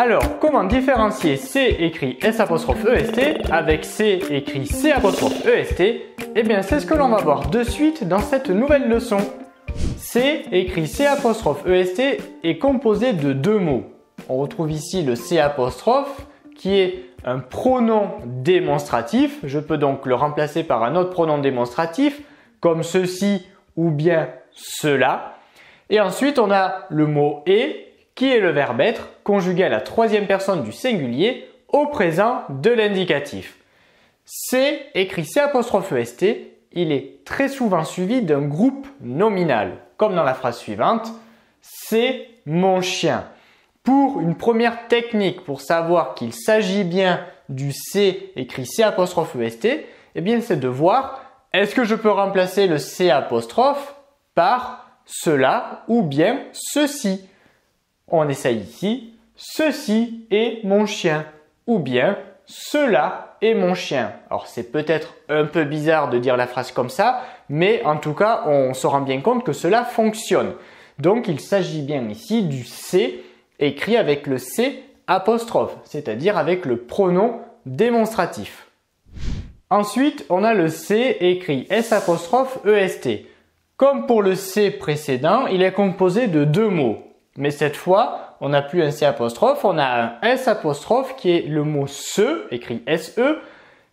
Alors, comment différencier C écrit S''EST avec C écrit C''EST? Eh bien, c'est ce que l'on va voir de suite dans cette nouvelle leçon. C écrit C''EST est composé de deux mots. On retrouve ici le C' qui est un pronom démonstratif. Je peux donc le remplacer par un autre pronom démonstratif comme ceci ou bien cela. Et ensuite, on a le mot « est » qui est le verbe être conjugué à la troisième personne du singulier au présent de l'indicatif. C écrit C''EST, il est très souvent suivi d'un groupe nominal, comme dans la phrase suivante « c'est mon chien ». Pour une première technique pour savoir qu'il s'agit bien du C écrit C''EST, eh bien c'est de voir est-ce que je peux remplacer le C' par cela ou bien ceci. On essaye ici, ceci est mon chien ou bien cela est mon chien. Alors c'est peut-être un peu bizarre de dire la phrase comme ça, mais en tout cas on se rend bien compte que cela fonctionne. Donc il s'agit bien ici du C écrit avec le C', c'est-à-dire avec le pronom démonstratif. Ensuite, on a le C écrit S''EST. Comme pour le C précédent, il est composé de deux mots. Mais cette fois, on n'a plus un C', on a un S' qui est le mot se, écrit SE.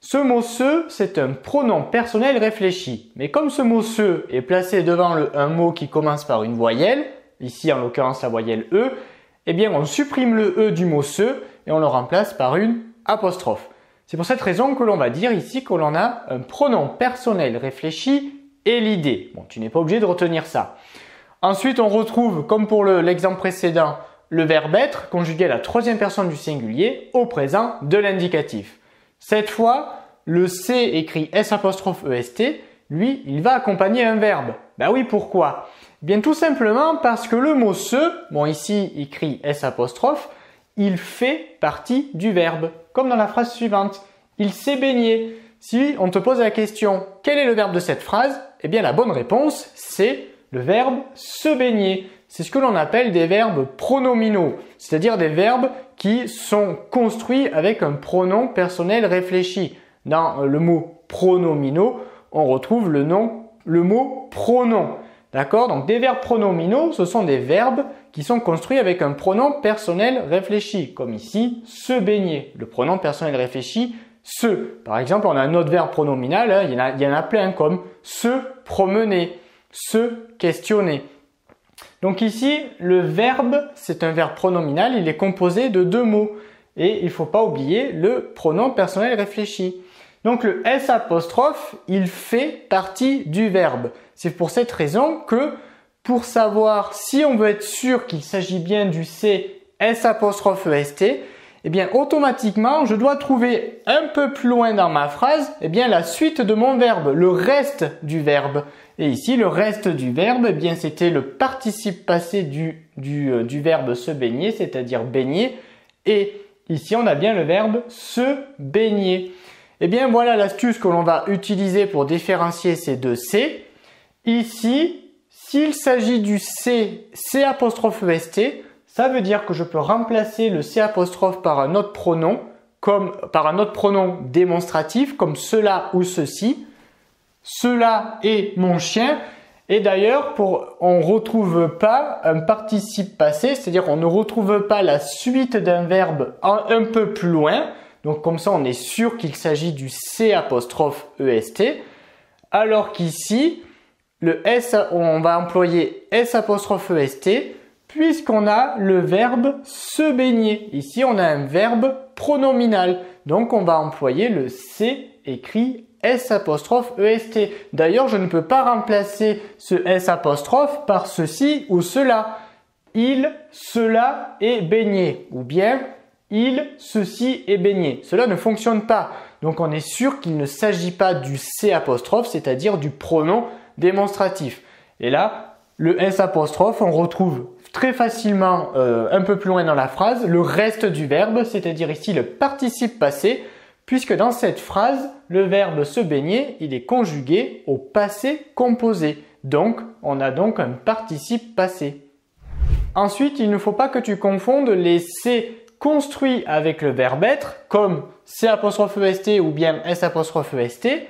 Ce mot se, c'est un pronom personnel réfléchi. Mais comme ce mot se est placé devant un mot qui commence par une voyelle, ici en l'occurrence la voyelle E, eh bien on supprime le E du mot se et on le remplace par une apostrophe. C'est pour cette raison que l'on va dire ici que l'on a un pronom personnel réfléchi et l'idée. Bon, tu n'es pas obligé de retenir ça. Ensuite, on retrouve, comme pour l'exemple précédent, le verbe être conjugué à la troisième personne du singulier au présent de l'indicatif. Cette fois, le C écrit S''EST, lui, il va accompagner un verbe. Ben oui, pourquoi? Bien tout simplement parce que le mot se, bon ici écrit S', il fait partie du verbe, comme dans la phrase suivante. Il s'est baigné. Si on te pose la question, quel est le verbe de cette phrase? Eh bien la bonne réponse, c'est le verbe se baigner. C'est ce que l'on appelle des verbes pronominaux, c'est-à-dire des verbes qui sont construits avec un pronom personnel réfléchi. Dans le mot pronominaux, on retrouve le mot pronom. D'accord? Donc des verbes pronominaux, ce sont des verbes qui sont construits avec un pronom personnel réfléchi, comme ici se baigner. Le pronom personnel réfléchi, se. Par exemple, on a un autre verbe pronominal, hein, il y en a plein comme se promener, se questionner. Donc ici, le verbe, c'est un verbe pronominal, il est composé de deux mots. Et il ne faut pas oublier le pronom personnel réfléchi. Donc le S', il fait partie du verbe. C'est pour cette raison que pour savoir si on veut être sûr qu'il s'agit bien du C S''EST, eh bien automatiquement je dois trouver un peu plus loin dans ma phrase eh bien la suite de mon verbe, le reste du verbe. Et ici le reste du verbe, eh bien c'était le participe passé du verbe se baigner, c'est-à-dire baigner. Et ici on a bien le verbe se baigner. Eh bien voilà l'astuce que l'on va utiliser pour différencier ces deux C. Ici, s'il s'agit du C, C''EST, ça veut dire que je peux remplacer le C' par un autre pronom, par un autre pronom démonstratif, comme cela ou ceci. Cela est mon chien. Et d'ailleurs, on ne retrouve pas un participe passé, c'est-à-dire on ne retrouve pas la suite d'un verbe un peu plus loin. Donc comme ça, on est sûr qu'il s'agit du C''EST. Alors qu'ici, on va employer S''EST puisqu'on a le verbe se baigner. Ici, on a un verbe pronominal. Donc on va employer le C écrit S''EST. D'ailleurs, je ne peux pas remplacer ce S' par ceci ou cela. Il, cela est baigné. Ou bien il, ceci est baigné. Cela ne fonctionne pas. Donc on est sûr qu'il ne s'agit pas du C'', c'est-à-dire du pronom démonstratif. Et là, le S'', on retrouve très facilement un peu plus loin dans la phrase le reste du verbe, c'est-à-dire ici le participe passé, puisque dans cette phrase, le verbe se baigner, il est conjugué au passé composé. Donc, on a donc un participe passé. Ensuite, il ne faut pas que tu confondes les C construit avec le verbe être, comme C''EST ou bien S''EST,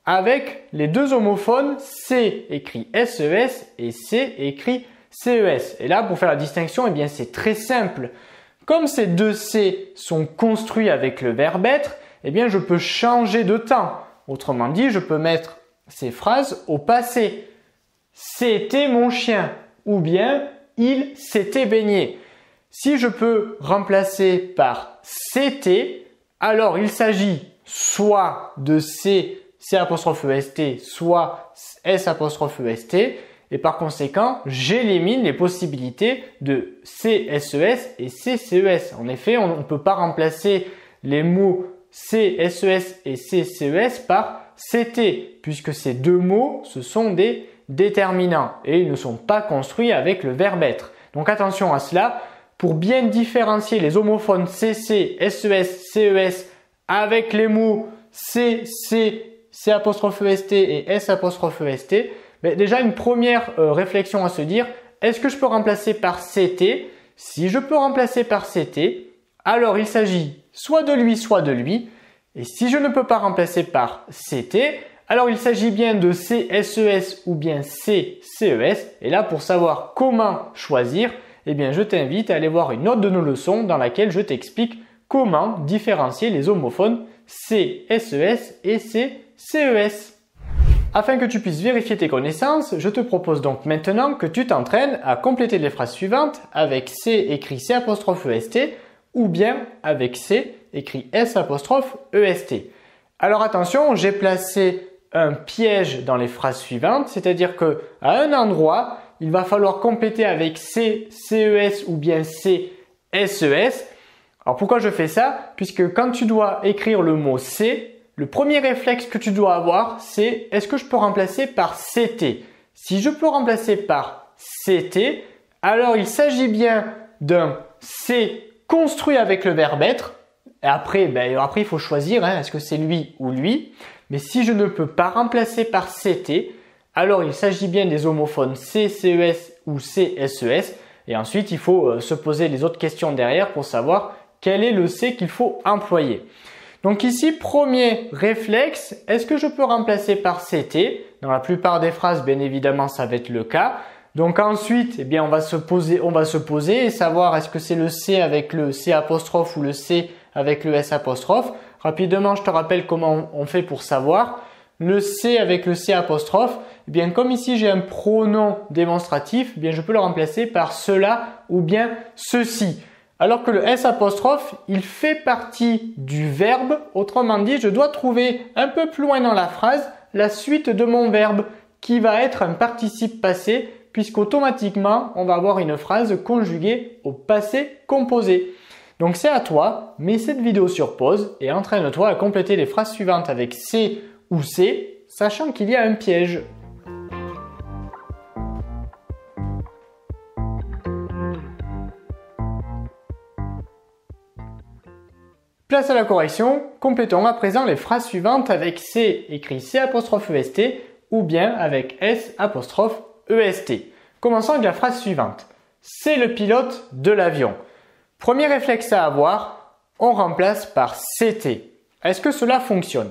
avec les deux homophones C écrit SES et C écrit CES. Et là, pour faire la distinction, eh bien, c'est très simple. Comme ces deux C sont construits avec le verbe être, eh bien, je peux changer de temps. Autrement dit, je peux mettre ces phrases au passé. C'était mon chien ou bien il s'était baigné. Si je peux remplacer par c'était, alors il s'agit soit de C''EST, soit S''EST, et par conséquent, j'élimine les possibilités de CSES et CCES. En effet, on ne peut pas remplacer les mots CSES et CCES par CT, puisque ces deux mots, ce sont des déterminants et ils ne sont pas construits avec le verbe être. Donc attention à cela. Pour bien différencier les homophones CC, SES, CES avec les mots CC, C''EST et S''EST, déjà une première réflexion à se dire, est-ce que je peux remplacer par CT? Si je peux remplacer par CT, alors il s'agit soit de lui. Et si je ne peux pas remplacer par CT, alors il s'agit bien de CSES ou bien CCES. Et là, pour savoir comment choisir, eh bien, je t'invite à aller voir une autre de nos leçons dans laquelle je t'explique comment différencier les homophones CSES et CCES. Afin que tu puisses vérifier tes connaissances, je te propose donc maintenant que tu t'entraînes à compléter les phrases suivantes avec C écrit C''EST ou bien avec C écrit S''EST. Alors attention, j'ai placé un piège dans les phrases suivantes, c'est-à-dire que à un endroit, il va falloir compléter avec C, CES ou bien C, SES. Alors pourquoi je fais ça? Puisque quand tu dois écrire le mot C, le premier réflexe que tu dois avoir, c'est est-ce que je peux remplacer par CT? Si je peux remplacer par CT, alors il s'agit bien d'un C construit avec le verbe être. Et après, il faut choisir, est-ce que c'est lui ou lui. Mais si je ne peux pas remplacer par CT, alors il s'agit bien des homophones C, CES ou CSES. Et ensuite, il faut se poser les autres questions derrière pour savoir quel est le C qu'il faut employer. Donc ici, premier réflexe, est-ce que je peux remplacer par CT? Dans la plupart des phrases, bien évidemment, ça va être le cas. Donc ensuite, eh bien, on va se poser et savoir est-ce que c'est le C avec le C' ou le C avec le S'. Rapidement, je te rappelle comment on fait pour savoir. Le C avec le C', eh bien, comme ici j'ai un pronom démonstratif, eh bien, je peux le remplacer par cela ou bien ceci. Alors que le S', il fait partie du verbe. Autrement dit, je dois trouver un peu plus loin dans la phrase la suite de mon verbe qui va être un participe passé puisqu'automatiquement, on va avoir une phrase conjuguée au passé composé. Donc c'est à toi, mets cette vidéo sur pause et entraîne-toi à compléter les phrases suivantes avec C ou C, sachant qu'il y a un piège. Place à la correction, complétons à présent les phrases suivantes avec C écrit C''EST ou bien avec S''EST. Commençons avec la phrase suivante. C'est le pilote de l'avion. Premier réflexe à avoir, on remplace par CT. Est-ce que cela fonctionne?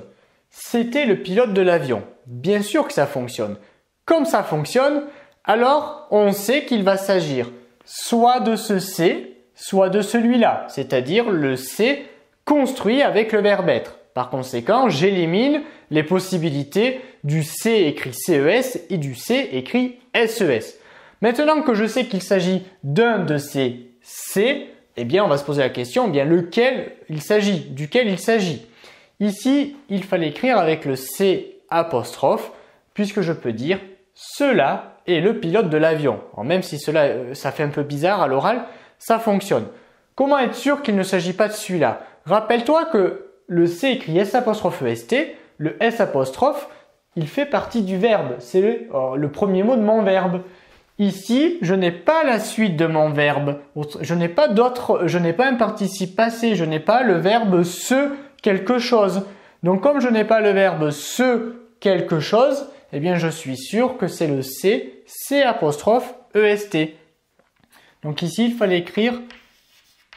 C'était le pilote de l'avion. Bien sûr que ça fonctionne. Comme ça fonctionne, alors on sait qu'il va s'agir soit de ce C, soit de celui-là, c'est-à-dire le C construit avec le verbe être. Par conséquent, j'élimine les possibilités du C écrit CES et du C écrit SES. Maintenant que je sais qu'il s'agit d'un de ces C, eh bien on va se poser la question, duquel il s'agit. Ici, il fallait écrire avec le C', puisque je peux dire cela est le pilote de l'avion. Même si ça fait un peu bizarre à l'oral, ça fonctionne. Comment être sûr qu'il ne s'agit pas de celui-là? Rappelle-toi que le C écrit S''EST, le S', il fait partie du verbe. C'est le premier mot de mon verbe. Ici, je n'ai pas la suite de mon verbe. Je n'ai pas un participe passé. Je n'ai pas le verbe se quelque chose. Donc, comme je n'ai pas le verbe se quelque chose, eh bien, je suis sûr que c'est le C''EST. Donc ici, il fallait écrire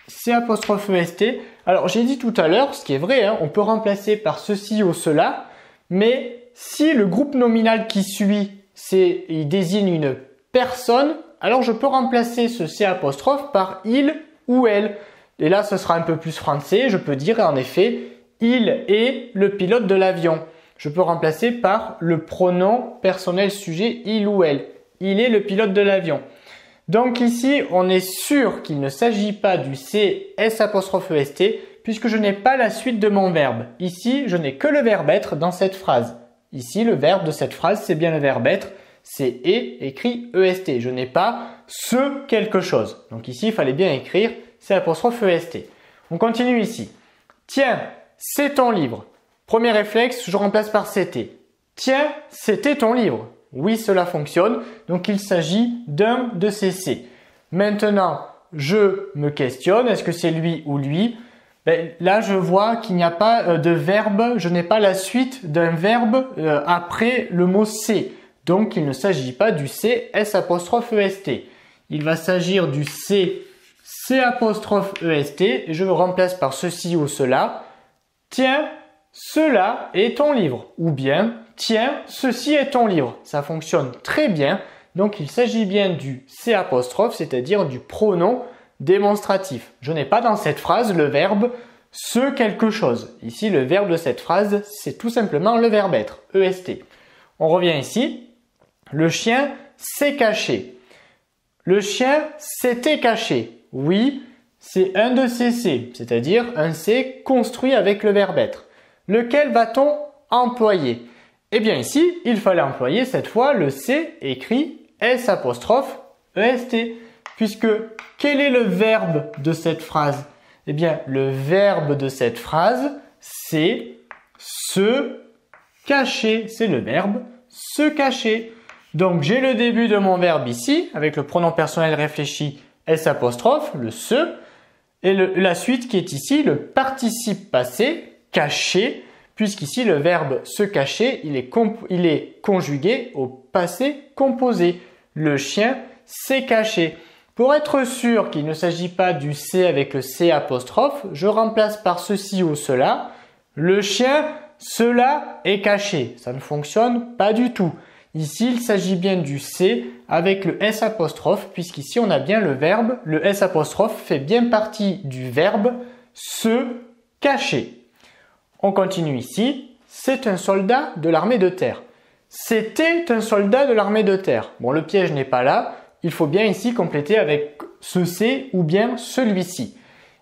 C''est. Alors j'ai dit tout à l'heure, ce qui est vrai, hein, on peut remplacer par ceci ou cela, mais si le groupe nominal qui suit, il désigne une personne, alors je peux remplacer ce C' par il ou elle. Et là, ce sera un peu plus français, je peux dire en effet, il est le pilote de l'avion. Je peux remplacer par le pronom personnel sujet il ou elle. Il est le pilote de l'avion. Donc ici, on est sûr qu'il ne s'agit pas du C''est puisque je n'ai pas la suite de mon verbe. Ici, je n'ai que le verbe être dans cette phrase. Ici, le verbe de cette phrase, c'est bien le verbe être. C'est est écrit est. Je n'ai pas ce quelque chose. Donc ici, il fallait bien écrire C''est. On continue ici. Tiens, c'est ton livre. Premier réflexe, je remplace par c'était. Tiens, c'était ton livre. Oui, cela fonctionne. Donc, il s'agit d'un de ces C. Maintenant, je me questionne. Est-ce que c'est lui ou lui? Là, je vois qu'il n'y a pas de verbe. Je n'ai pas la suite d'un verbe après le mot C. Donc, il ne s'agit pas du C''est. Il va s'agir du C''est et je le remplace par ceci ou cela. Tiens, cela est ton livre. Ou bien, tiens, ceci est ton livre. Ça fonctionne très bien. Donc, il s'agit bien du C'', c'est-à-dire du pronom démonstratif. Je n'ai pas dans cette phrase le verbe ce quelque chose. Ici, le verbe de cette phrase, c'est tout simplement le verbe être, est. On revient ici. Le chien s'est caché. Le chien s'était caché. Oui, c'est un de ces C, c'est-à-dire un C construit avec le verbe être. Lequel va-t-on employer? Eh bien ici, il fallait employer cette fois le C écrit S'', puisque quel est le verbe de cette phrase? Eh bien, le verbe de cette phrase, c'est se cacher. C'est le verbe se cacher. Donc, j'ai le début de mon verbe ici, avec le pronom personnel réfléchi S', le se, et la suite qui est ici, le participe passé, caché, puisqu'ici le verbe se cacher, il est conjugué au passé composé. Le chien s'est caché. Pour être sûr qu'il ne s'agit pas du C avec le C'', je remplace par ceci ou cela. Le chien, cela est caché. Ça ne fonctionne pas du tout. Ici, il s'agit bien du C avec le S', puisqu'ici on a bien le verbe. Le S' fait bien partie du verbe se cacher. On continue ici. C'est un soldat de l'armée de terre. C'était un soldat de l'armée de terre. Bon, le piège n'est pas là. Il faut bien ici compléter avec ce C ou bien celui-ci.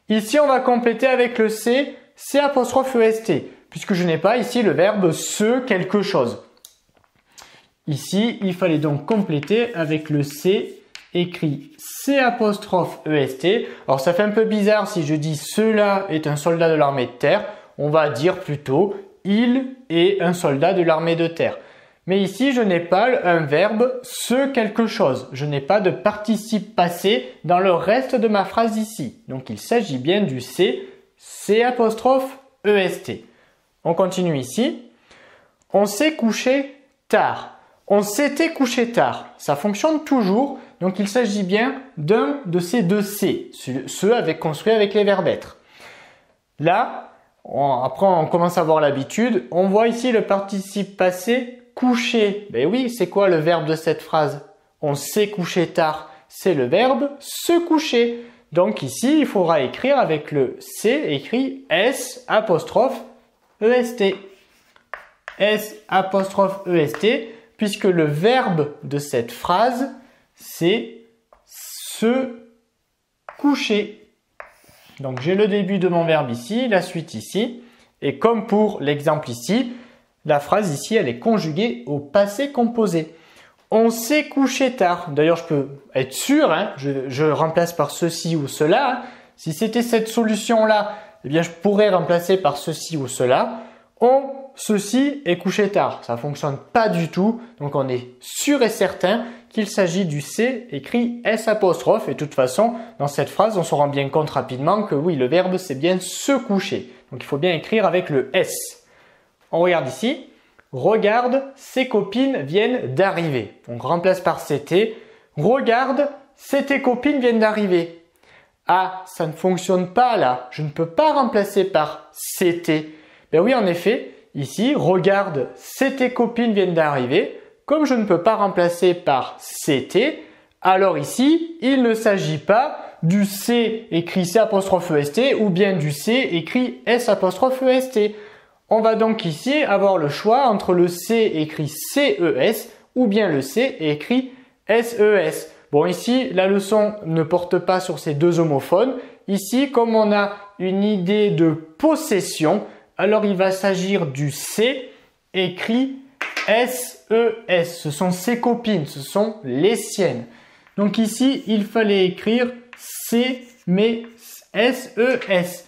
Ici, on va compléter avec le C, C''est, puisque je n'ai pas ici le verbe se quelque chose. Ici, il fallait donc compléter avec le C écrit C''est. Alors, ça fait un peu bizarre si je dis cela est un soldat de l'armée de terre. On va dire plutôt il est un soldat de l'armée de terre. Mais ici, je n'ai pas un verbe ce quelque chose. Je n'ai pas de participe passé dans le reste de ma phrase ici. Donc, il s'agit bien du C, C''est. On continue ici. On s'est couché tard. On s'était couché tard. Ça fonctionne toujours. Donc, il s'agit bien d'un de ces deux C. Ceux construits avec les verbes être. Là, après, on commence à avoir l'habitude. On voit ici le participe passé coucher. Ben oui, c'est quoi le verbe de cette phrase? On s'est couché tard. C'est le verbe se coucher. Donc ici, il faudra écrire avec le C écrit S''. S''est, puisque le verbe de cette phrase, c'est se coucher. Donc j'ai le début de mon verbe ici, la suite ici. Et comme pour l'exemple ici, la phrase ici, elle est conjuguée au passé composé. On s'est couché tard. D'ailleurs, je peux être sûr, hein, je remplace par ceci ou cela. Hein. Si c'était cette solution-là, eh bien, je pourrais remplacer par ceci ou cela. Ceci est couché tard. Ça fonctionne pas du tout. Donc, on est sûr et certain qu'il s'agit du C écrit S''. Et de toute façon, dans cette phrase, on se rend bien compte rapidement que oui, le verbe, c'est bien se coucher. Donc, il faut bien écrire avec le S. On regarde ici. Regarde, ses copines viennent d'arriver. On remplace par c'était. Regarde, tes copines viennent d'arriver. Ah, ça ne fonctionne pas là. Je ne peux pas remplacer par c'était. Ben oui, en effet, ici, regarde, c'est tes copines viennent d'arriver. Comme je ne peux pas remplacer par c'était, alors ici, il ne s'agit pas du C écrit C''EST ou bien du C écrit S''EST. On va donc ici avoir le choix entre le C écrit CES ou bien le C écrit SES. Bon, ici, la leçon ne porte pas sur ces deux homophones. Ici, comme on a une idée de possession, alors il va s'agir du C écrit SES. Ce sont ses copines, ce sont les siennes. Donc ici, il fallait écrire C mais SES.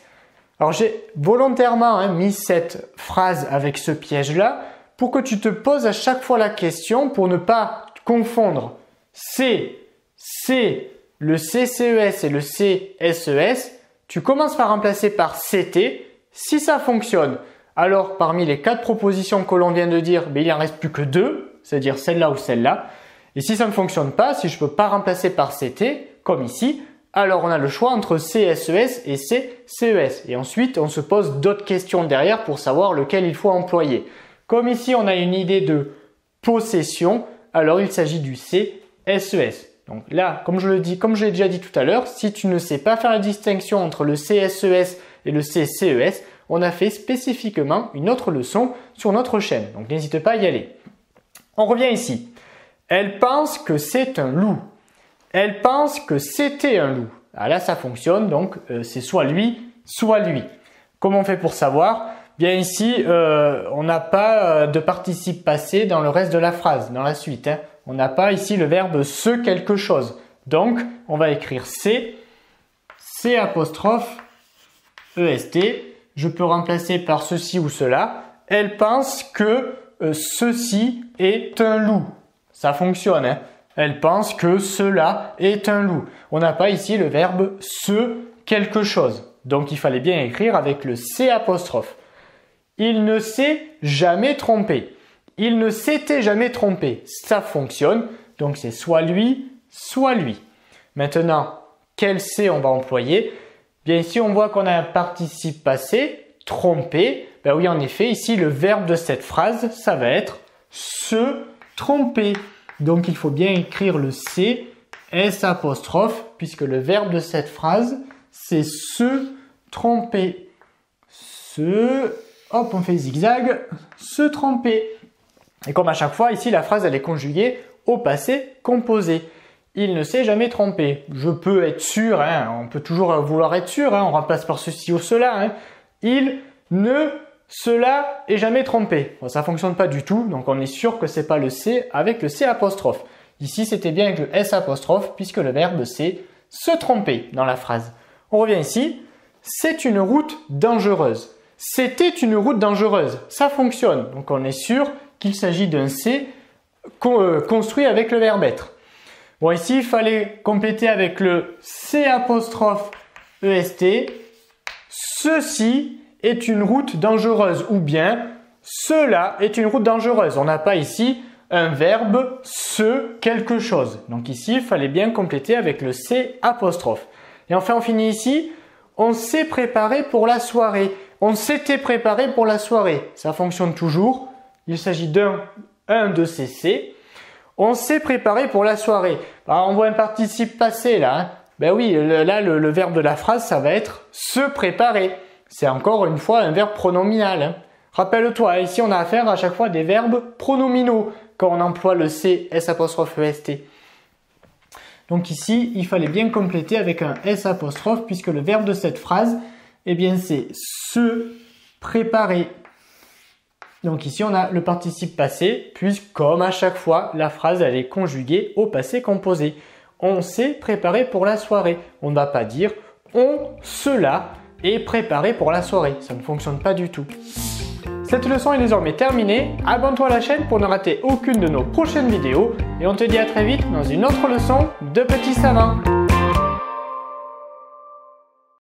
Alors j'ai volontairement mis cette phrase avec ce piège-là pour que tu te poses à chaque fois la question pour ne pas confondre C, le CCES et le CSES. Tu commences par remplacer par CT. Si ça fonctionne, alors parmi les 4 propositions que l'on vient de dire, il n'en reste plus que 2, c'est-à-dire celle-là ou celle-là. Et si ça ne fonctionne pas, si je ne peux pas remplacer par CT, comme ici, alors on a le choix entre CSES et CCES. Et ensuite, on se pose d'autres questions derrière pour savoir lequel il faut employer. Comme ici, on a une idée de possession, alors il s'agit du CSES. Donc là, comme je l'ai déjà dit tout à l'heure, si tu ne sais pas faire la distinction entre le CSES et le CCES, on a fait spécifiquement une autre leçon sur notre chaîne. Donc n'hésite pas à y aller. On revient ici. Elle pense que c'est un loup. Elle pense que c'était un loup. Ah là, ça fonctionne, donc c'est soit lui, soit lui. Comment on fait pour savoir? Bien ici, on n'a pas de participe passé dans le reste de la phrase, dans la suite. On n'a pas ici le verbe se quelque chose. Donc, on va écrire C, C''EST. Je peux remplacer par ceci ou cela. Elle pense que ceci est un loup. Ça fonctionne. Elle pense que cela est un loup. On n'a pas ici le verbe se quelque chose. Donc il fallait bien écrire avec le C''. Il ne s'est jamais trompé. Il ne s'était jamais trompé. Ça fonctionne. Donc c'est soit lui, soit lui. Maintenant, quel C on va employer? Bien ici, on voit qu'on a un participe passé, tromper. Ben oui, en effet, ici, le verbe de cette phrase, ça va être se tromper. Donc, il faut bien écrire le C, S'', puisque le verbe de cette phrase, c'est se tromper. Hop, on fait zigzag, se tromper. Et comme à chaque fois, ici, la phrase, elle est conjuguée au passé composé. Il ne s'est jamais trompé. Je peux être sûr, on peut toujours vouloir être sûr, on remplace par ceci ou cela. Il ne cela est jamais trompé. Bon, ça fonctionne pas du tout, donc on est sûr que c'est pas le C avec le C''. Ici, c'était bien avec le S'', puisque le verbe c'est se tromper dans la phrase. On revient ici. C'est une route dangereuse. C'était une route dangereuse. Ça fonctionne. Donc on est sûr qu'il s'agit d'un C construit avec le verbe être. Bon, ici, il fallait compléter avec le C''EST. Ceci est une route dangereuse ou bien cela est une route dangereuse. On n'a pas ici un verbe se quelque chose. Donc ici, il fallait bien compléter avec le C''. Et enfin, on finit ici. On s'est préparé pour la soirée. On s'était préparé pour la soirée. Ça fonctionne toujours. Il s'agit d'un de ces C. On s'est préparé pour la soirée. Alors, on voit un participe passé là. Ben oui, là, le verbe de la phrase, ça va être se préparer. C'est encore une fois un verbe pronominal. Rappelle-toi, ici, on a affaire à chaque fois des verbes pronominaux quand on emploie le C''EST. Donc ici, il fallait bien compléter avec un S' puisque le verbe de cette phrase, eh bien, c'est se préparer. Donc ici, on a le participe passé, puisque comme à chaque fois, la phrase elle est conjuguée au passé composé. On s'est préparé pour la soirée. On ne va pas dire on cela est préparé pour la soirée. Ça ne fonctionne pas du tout. Cette leçon est désormais terminée. Abonne-toi à la chaîne pour ne rater aucune de nos prochaines vidéos. Et on te dit à très vite dans une autre leçon de Petit Savant.